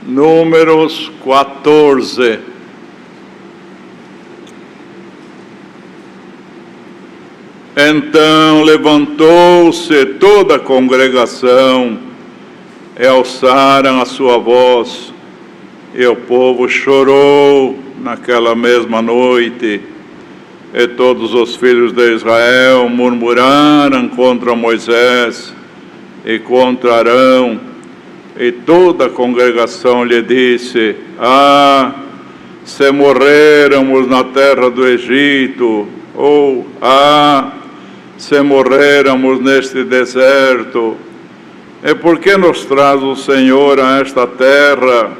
Números 14. Então levantou-se toda a congregação e alçaram a sua voz, e o povo chorou naquela mesma noite, e todos os filhos de Israel murmuraram contra Moisés e contra Arão, e toda a congregação lhe disse: Ah, se morréramos na terra do Egito, ou ah, se morréramos neste deserto, e por que nos traz o Senhor a esta terra,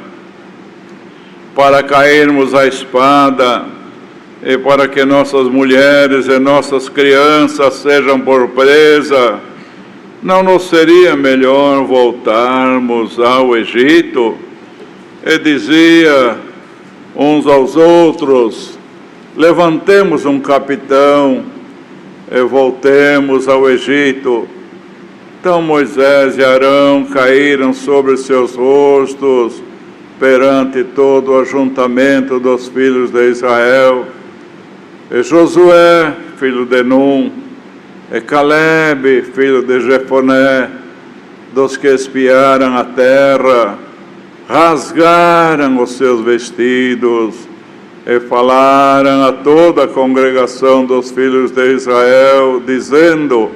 para cairmos à espada, e para que nossas mulheres e nossas crianças sejam por presa? Não nos seria melhor voltarmos ao Egito? E dizia uns aos outros: levantemos um capitão e voltemos ao Egito. Então Moisés e Arão caíram sobre seus rostos perante todo o ajuntamento dos filhos de Israel. E Josué, filho de Num, e Calebe, filho de Jefoné, dos que espiaram a terra, rasgaram os seus vestidos e falaram a toda a congregação dos filhos de Israel, dizendo: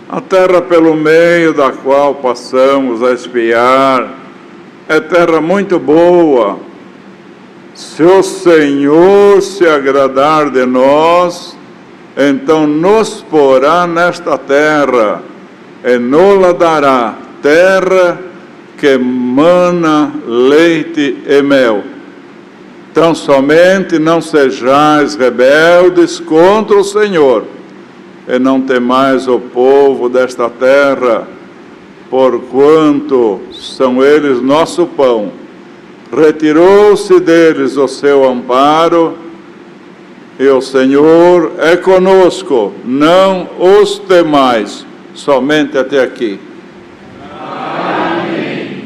a terra pelo meio da qual passamos a espiar é terra muito boa. Se o Senhor se agradar de nós, então nos porá nesta terra e nos dará terra que mana leite e mel. Tão somente não sejais rebeldes contra o Senhor, e não temais o povo desta terra, porquanto são eles nosso pão. Retirou-se deles o seu amparo, e o Senhor é conosco, não os temais. Somente até aqui. Amém.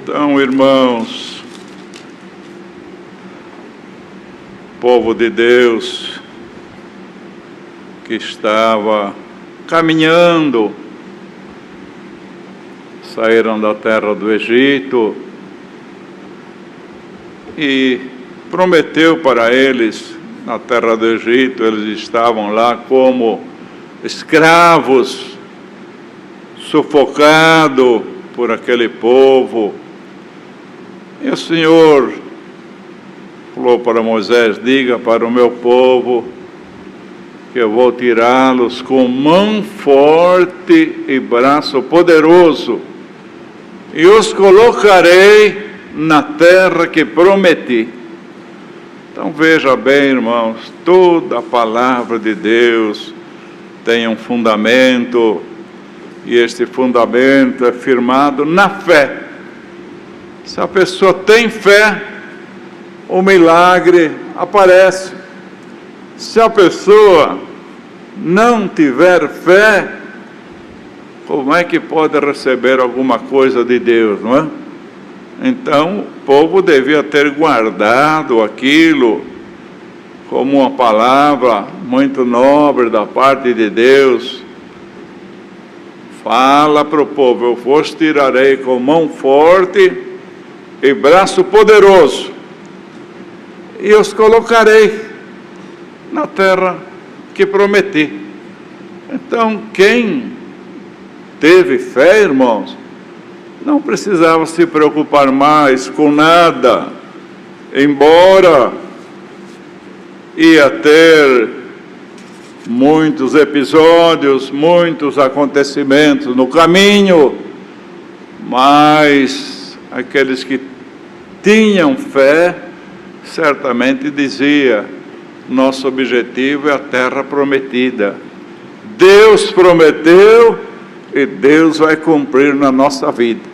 Então, irmãos, povo de Deus que estava caminhando, saíram da terra do Egito e prometeu para eles, na terra do Egito, eles estavam lá como escravos, sufocados por aquele povo. E o Senhor falou para Moisés: diga para o meu povo que eu vou tirá-los com mão forte e braço poderoso, e os colocarei na terra que prometi. Então veja bem, irmãos, toda a palavra de Deus tem um fundamento, e este fundamento é firmado na fé. Se a pessoa tem fé, o milagre aparece. Se a pessoa não tiver fé, como é que pode receber alguma coisa de Deus, não é? Então, o povo devia ter guardado aquilo como uma palavra muito nobre da parte de Deus. Fala para o povo: eu vos tirarei com mão forte e braço poderoso, e os colocarei na terra que prometi. Então, quem teve fé, irmãos, não precisava se preocupar mais com nada, embora ia ter muitos episódios, muitos acontecimentos no caminho, mas aqueles que tinham fé certamente dizia: nosso objetivo é a terra prometida. Deus prometeu e Deus vai cumprir na nossa vida.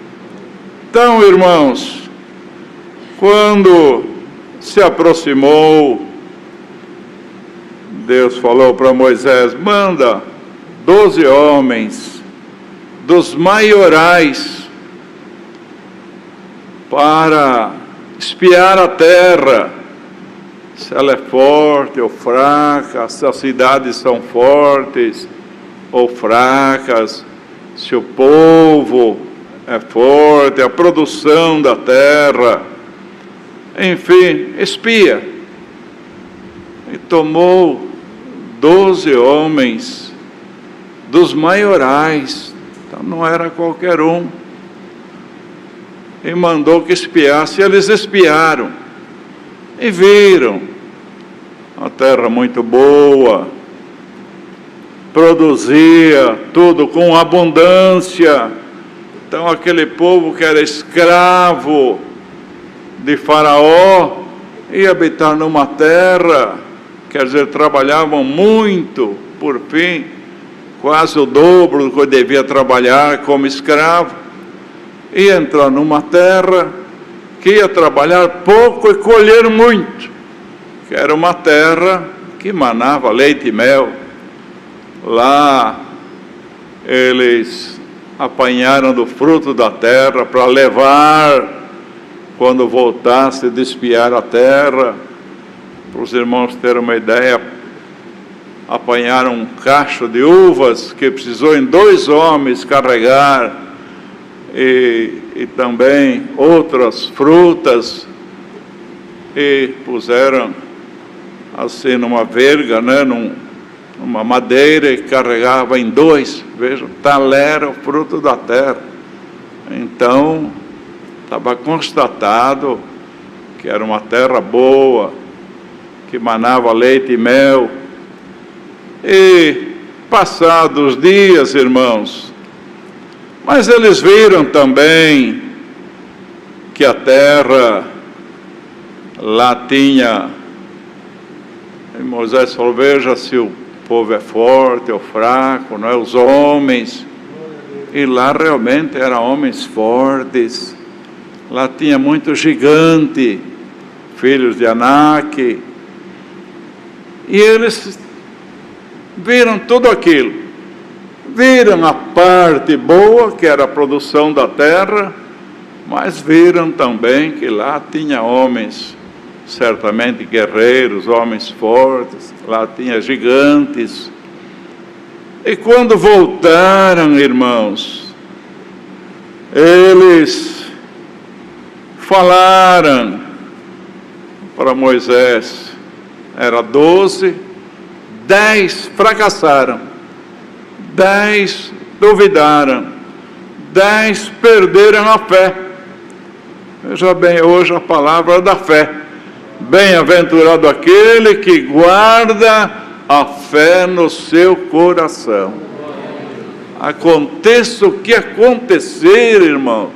Então, irmãos, quando se aproximou, Deus falou para Moisés: manda 12 homens dos maiorais para espiar a terra, se ela é forte ou fraca, se as cidades são fortes ou fracas, se o povo é forte, a produção da terra, enfim, espia. E tomou 12 homens dos maiorais, então não era qualquer um, e mandou que espiasse. Eles espiaram e viram a terra muito boa, produzia tudo com abundância. Então aquele povo que era escravo de Faraó ia habitar numa terra, quer dizer, trabalhavam muito, por fim, quase o dobro do que devia trabalhar como escravo, ia entrar numa terra que ia trabalhar pouco e colher muito, que era uma terra que manava leite e mel. Lá eles apanharam do fruto da terra para levar quando voltasse de espiar a terra. Para os irmãos terem uma ideia, apanharam um cacho de uvas que precisou em 2 homens carregar, e também outras frutas, e puseram assim numa verga, né, numa madeira, e carregava em 2, vejam, tal era o fruto da terra. Então estava constatado que era uma terra boa, que manava leite e mel. E passados os dias, irmãos, mas eles viram também que a terra lá tinha, e Moisés falou, veja se o povo é forte ou fraco, não é? Os homens, e lá realmente eram homens fortes, lá tinha muito gigante, filhos de Anak, e eles viram tudo aquilo, viram a parte boa, que era a produção da terra, mas viram também que lá tinha homens, certamente guerreiros, homens fortes, lá tinha gigantes. E quando voltaram, irmãos, eles falaram para Moisés, era 12, 10 fracassaram, 10 duvidaram, 10 perderam a fé. Veja bem, hoje a palavra da fé. Bem-aventurado aquele que guarda a fé no seu coração. Aconteça o que acontecer, irmão,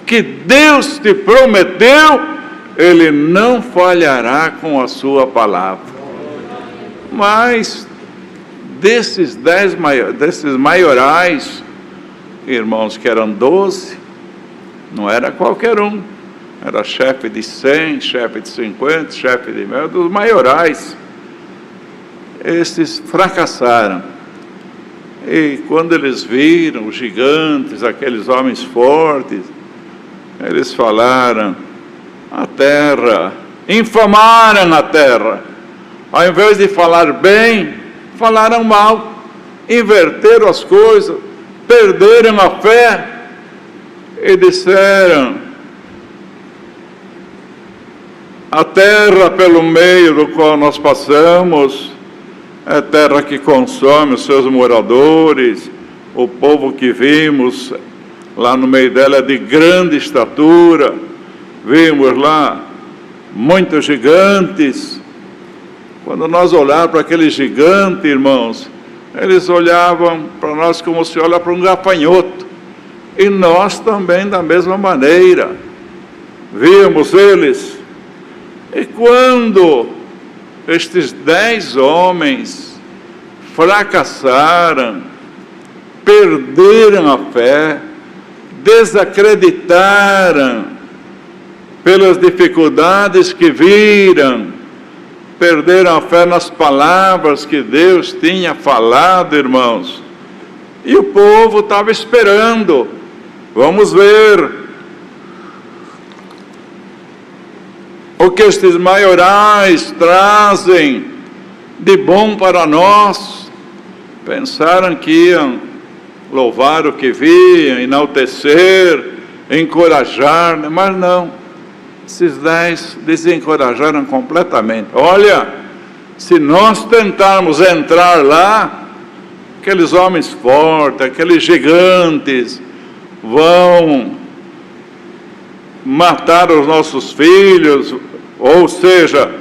que Deus te prometeu, Ele não falhará com a sua palavra. Mas desses maiorais, irmãos, que eram 12, não era qualquer um, era chefe de 100, chefe de 50, chefe de 1000, dos maiorais. Esses fracassaram. E quando eles viram os gigantes, aqueles homens fortes, eles falaram, a terra, infamaram a terra. Ao invés de falar bem, falaram mal, inverteram as coisas, perderam a fé e disseram, a terra pelo meio do qual nós passamos é terra que consome os seus moradores, o povo que vimos lá no meio dela é de grande estatura, vimos lá muitos gigantes. Quando nós olhávamos para aquele gigante, irmãos, eles olhavam para nós como se olha para um gafanhoto, e nós também da mesma maneira, víamos eles. E quando estes 10 homens fracassaram, perderam a fé, desacreditaram pelas dificuldades que viram, perderam a fé nas palavras que Deus tinha falado, irmãos. E o povo estava esperando, vamos ver o que estes maiorais trazem de bom para nós. Pensaram que iam louvar o que viam, enaltecer, encorajar, mas não. Esses 10 desencorajaram completamente. Olha, se nós tentarmos entrar lá, aqueles homens fortes, aqueles gigantes, vão matar os nossos filhos, ou seja,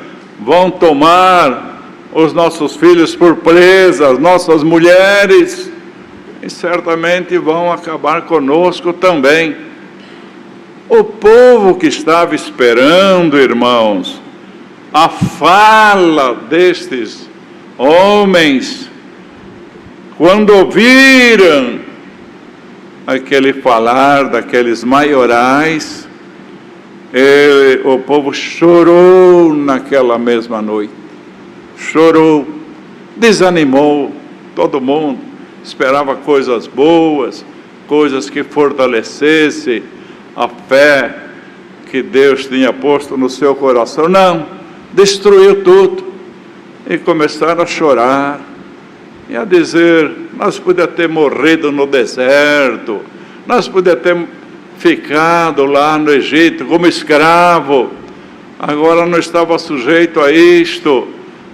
vão tomar os nossos filhos por presa, as nossas mulheres, e certamente vão acabar conosco também. O povo que estava esperando, irmãos, a fala destes homens, quando ouviram aquele falar daqueles maiorais, o povo chorou naquela mesma noite, chorou, desanimou, todo mundo esperava coisas boas, coisas que fortalecessem a fé que Deus tinha posto no seu coração. Não, destruiu tudo, e começaram a chorar, e a dizer: nós podíamos ter morrido no deserto, nós podíamos ter ficado lá no Egito como escravo, agora não estava sujeito a isto,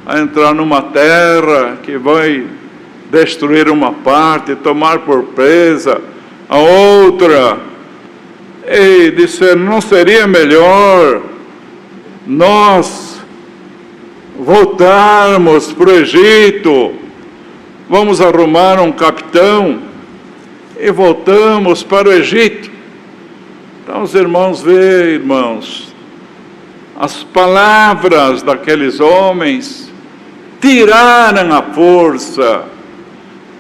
a entrar numa terra que vai destruir uma parte, tomar por presa a outra. E disseram: não seria melhor nós voltarmos para o Egito? Vamos arrumar um capitão e voltamos para o Egito. Então os irmãos veem, irmãos, as palavras daqueles homens tiraram a força,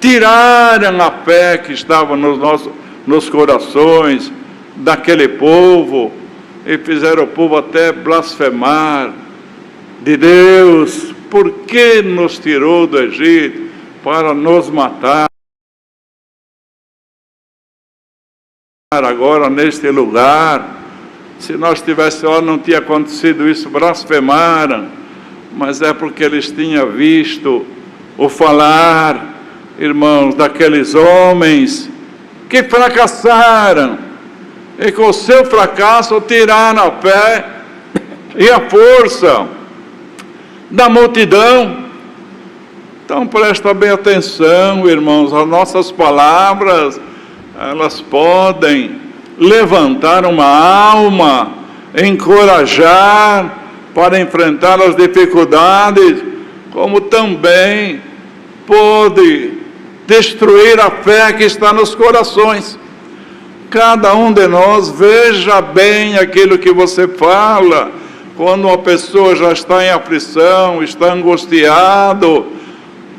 tiraram a fé que estava nos corações daquele povo, e fizeram o povo até blasfemar de Deus. Por que nos tirou do Egito? Para nos matar agora neste lugar. Se nós tivéssemos, não tinha acontecido isso. Blasfemaram, mas é porque eles tinham visto o falar, irmãos, daqueles homens que fracassaram, e com o seu fracasso tiraram a fé e a força da multidão. Então presta bem atenção, irmãos, as nossas palavras, elas podem levantar uma alma, encorajar para enfrentar as dificuldades, como também pode destruir a fé que está nos corações. Cada um de nós, veja bem aquilo que você fala. Quando uma pessoa já está em aflição, está angustiado,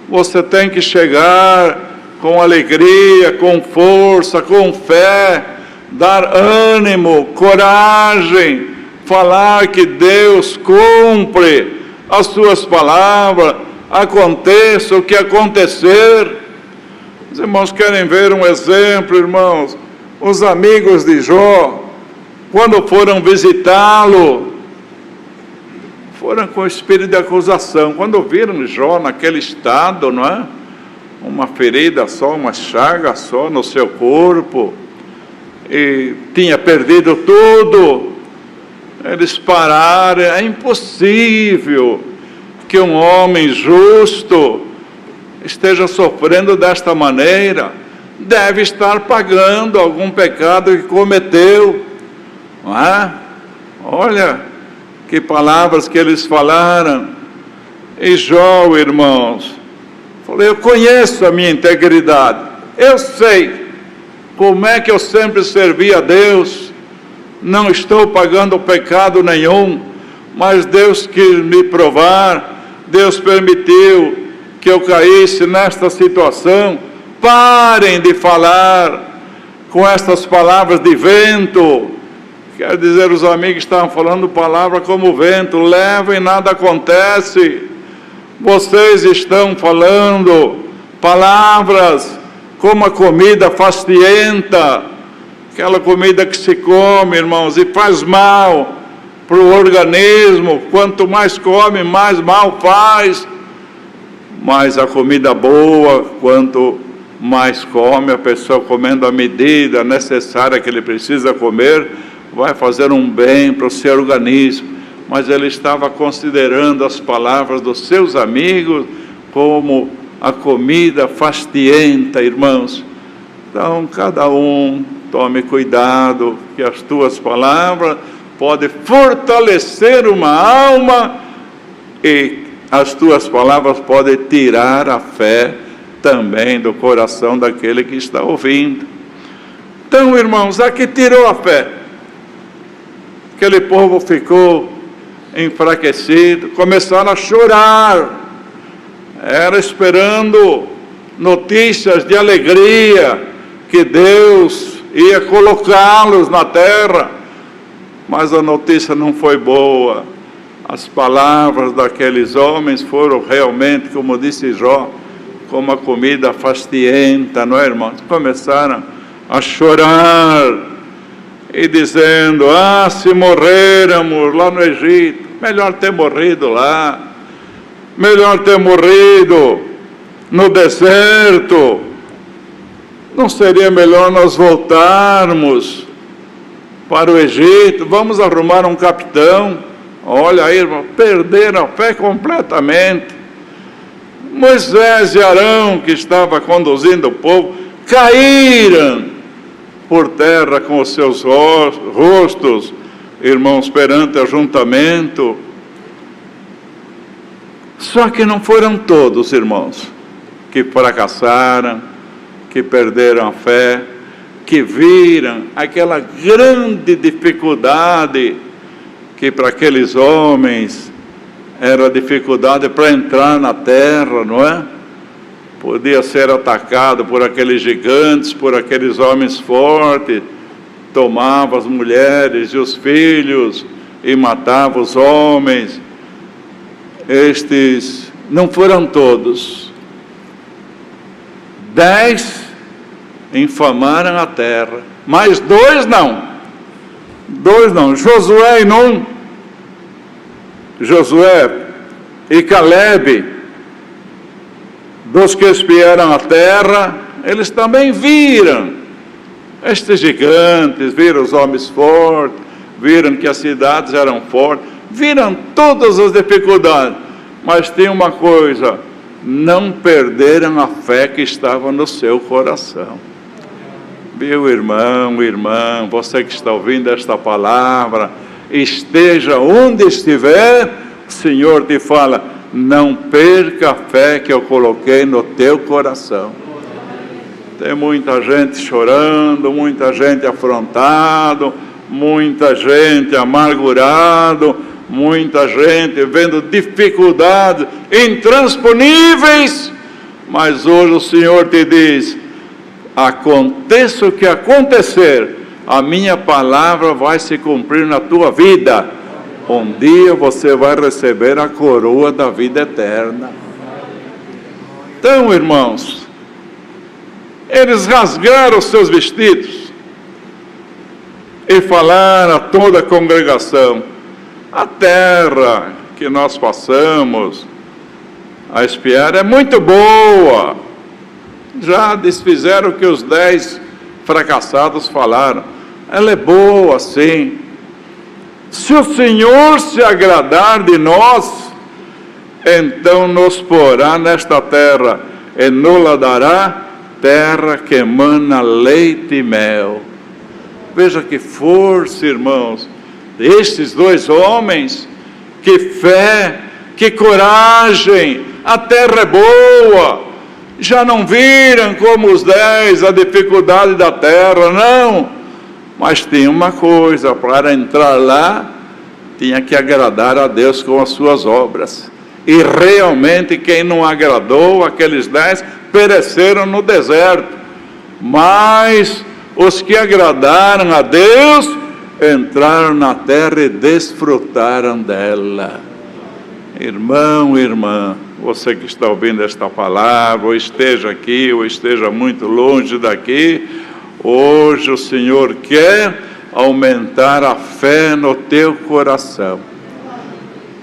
você tem que chegar com alegria, com força, com fé, dar ânimo, coragem, falar que Deus cumpre as suas palavras, aconteça o que acontecer. Os irmãos querem ver um exemplo, irmãos? Os amigos de Jó, quando foram visitá-lo, foram com espírito de acusação. Quando viram Jó naquele estado, não é? Uma ferida só, uma chaga só no seu corpo, e tinha perdido tudo, eles pararam. É impossível que um homem justo esteja sofrendo desta maneira, deve estar pagando algum pecado que cometeu, não é? Olha que palavras que eles falaram. E Jó, irmãos, falei: eu conheço a minha integridade, eu sei como é que eu sempre servi a Deus, não estou pagando pecado nenhum, mas Deus quis me provar, Deus permitiu que eu caísse nesta situação. Parem de falar com estas palavras de vento. Quer dizer, os amigos estavam falando palavra como vento, leva e nada acontece. Vocês estão falando palavras como a comida fastienta, aquela comida que se come, irmãos, e faz mal, para o organismo. Quanto mais come, mais mal faz. Mas a comida boa, quanto mais come, a pessoa comendo a medida necessária que ele precisa comer, vai fazer um bem para o seu organismo. Mas ele estava considerando as palavras dos seus amigos como a comida fastienta, irmãos. Então, cada um tome cuidado, que as tuas palavras podem fortalecer uma alma e as tuas palavras podem tirar a fé também do coração daquele que está ouvindo. Então, irmãos, aqui tirou a fé. Aquele povo ficou enfraquecido, começaram a chorar. Era esperando notícias de alegria, que Deus ia colocá-los na terra, mas a notícia não foi boa. As palavras daqueles homens foram realmente, como disse Jó, como a comida fastienta, não é, irmãos? Começaram a chorar e dizendo: ah, se morrêramos lá no Egito, melhor ter morrido lá, melhor ter morrido no deserto. Não seria melhor nós voltarmos para o Egito? Vamos arrumar um capitão. Olha aí, irmão, perderam a fé completamente. Moisés e Arão, que estava conduzindo o povo, caíram por terra com os seus rostos, irmãos, perante o ajuntamento. Só que não foram todos, irmãos, que fracassaram, que perderam a fé, que viram aquela grande dificuldade que para aqueles homens era dificuldade para entrar na terra, não é? Podia ser atacado por aqueles gigantes, por aqueles homens fortes, tomava as mulheres e os filhos e matava os homens. Estes não foram todos. 10 infamaram a terra, mas 2 não. 2 não, Josué e Num, Josué e Calebe, dos que espiaram a terra, eles também viram estes gigantes, viram os homens fortes, viram que as cidades eram fortes, viram todas as dificuldades, mas tem uma coisa: não perderam a fé que estava no seu coração. Meu irmão, irmã, você que está ouvindo esta palavra, esteja onde estiver, o Senhor te fala: não perca a fé que eu coloquei no teu coração. Tem muita gente chorando, muita gente afrontada, muita gente amargurado, muita gente vendo dificuldades intransponíveis, mas hoje o Senhor te diz: aconteça o que acontecer, a minha palavra vai se cumprir na tua vida. Um dia você vai receber a coroa da vida eterna. Então, irmãos, eles rasgaram os seus vestidos e falaram a toda a congregação: a terra que nós passamos a espiar é muito boa. Já desfizeram o que os 10 fracassados falaram. Ela é boa, sim. Se o Senhor se agradar de nós, então nos porá nesta terra e nos dará terra que emana leite e mel. Veja que força, irmãos, destes 2 homens, que fé, que coragem. A terra é boa. Já não viram como os 10 a dificuldade da terra, não. Mas tinha uma coisa: para entrar lá, tinha que agradar a Deus com as suas obras. E realmente quem não agradou, aqueles 10, pereceram no deserto. Mas os que agradaram a Deus, entraram na terra e desfrutaram dela. Irmão, irmã, você que está ouvindo esta palavra, ou esteja aqui, ou esteja muito longe daqui, hoje o Senhor quer aumentar a fé no teu coração.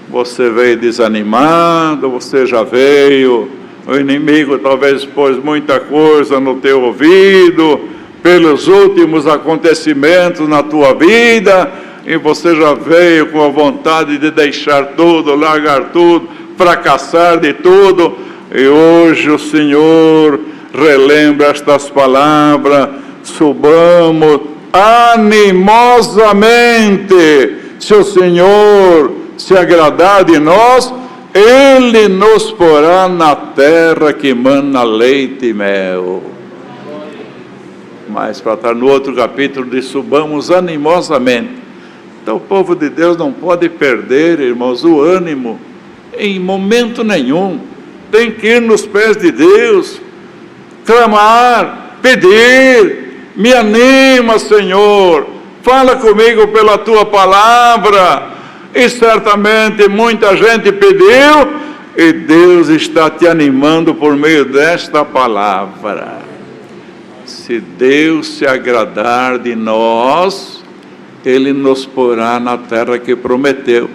Você veio desanimado, você já veio, o inimigo talvez pôs muita coisa no teu ouvido, pelos últimos acontecimentos na tua vida, e você já veio com a vontade de deixar tudo, largar tudo, fracassar de tudo, e hoje o Senhor relembra estas palavras: subamos animosamente. Se o Senhor se agradar de nós, Ele nos porá na terra que mana leite e mel. Mas para estar no outro capítulo diz: subamos animosamente. Então o povo de Deus não pode perder, irmãos, o ânimo em momento nenhum. Tem que ir nos pés de Deus, clamar, pedir: me anima, Senhor, fala comigo pela tua palavra. E certamente muita gente pediu, e Deus está te animando por meio desta palavra. Se Deus se agradar de nós, Ele nos porá na terra que prometeu.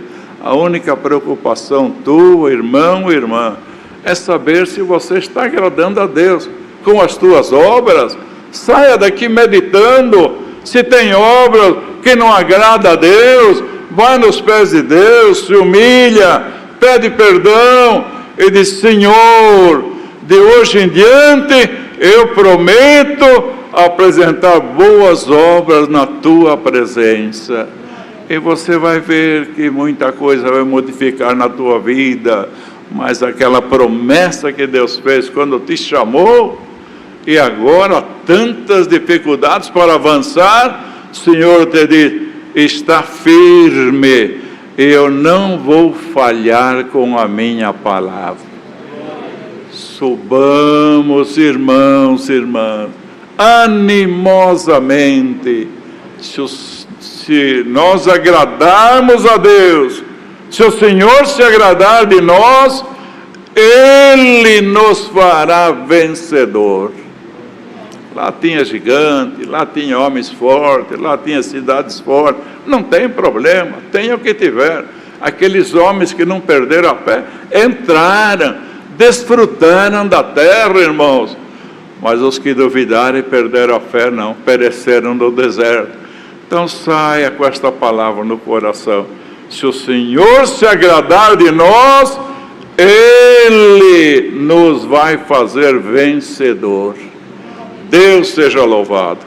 A única preocupação tua, irmão, irmã, é saber se você está agradando a Deus com as tuas obras. Saia daqui meditando. Se tem obras que não agradam a Deus, vai nos pés de Deus, se humilha, pede perdão e diz: Senhor, de hoje em diante eu prometo apresentar boas obras na tua presença. E você vai ver que muita coisa vai modificar na tua vida, mas aquela promessa que Deus fez quando te chamou, e agora tantas dificuldades para avançar, o Senhor te diz: está firme, e eu não vou falhar com a minha palavra. Subamos, irmãos e irmãs, animosamente. Se nós agradarmos a Deus, se o Senhor se agradar de nós, Ele nos fará vencedor. Lá tinha gigante, lá tinha homens fortes, lá tinha cidades fortes. Não tem problema, tenha o que tiver. Aqueles homens que não perderam a fé entraram, desfrutaram da terra, irmãos. Mas os que duvidaram e perderam a fé, não, pereceram no deserto. Então saia com esta palavra no coração: se o Senhor se agradar de nós, Ele nos vai fazer vencedor. Deus seja louvado.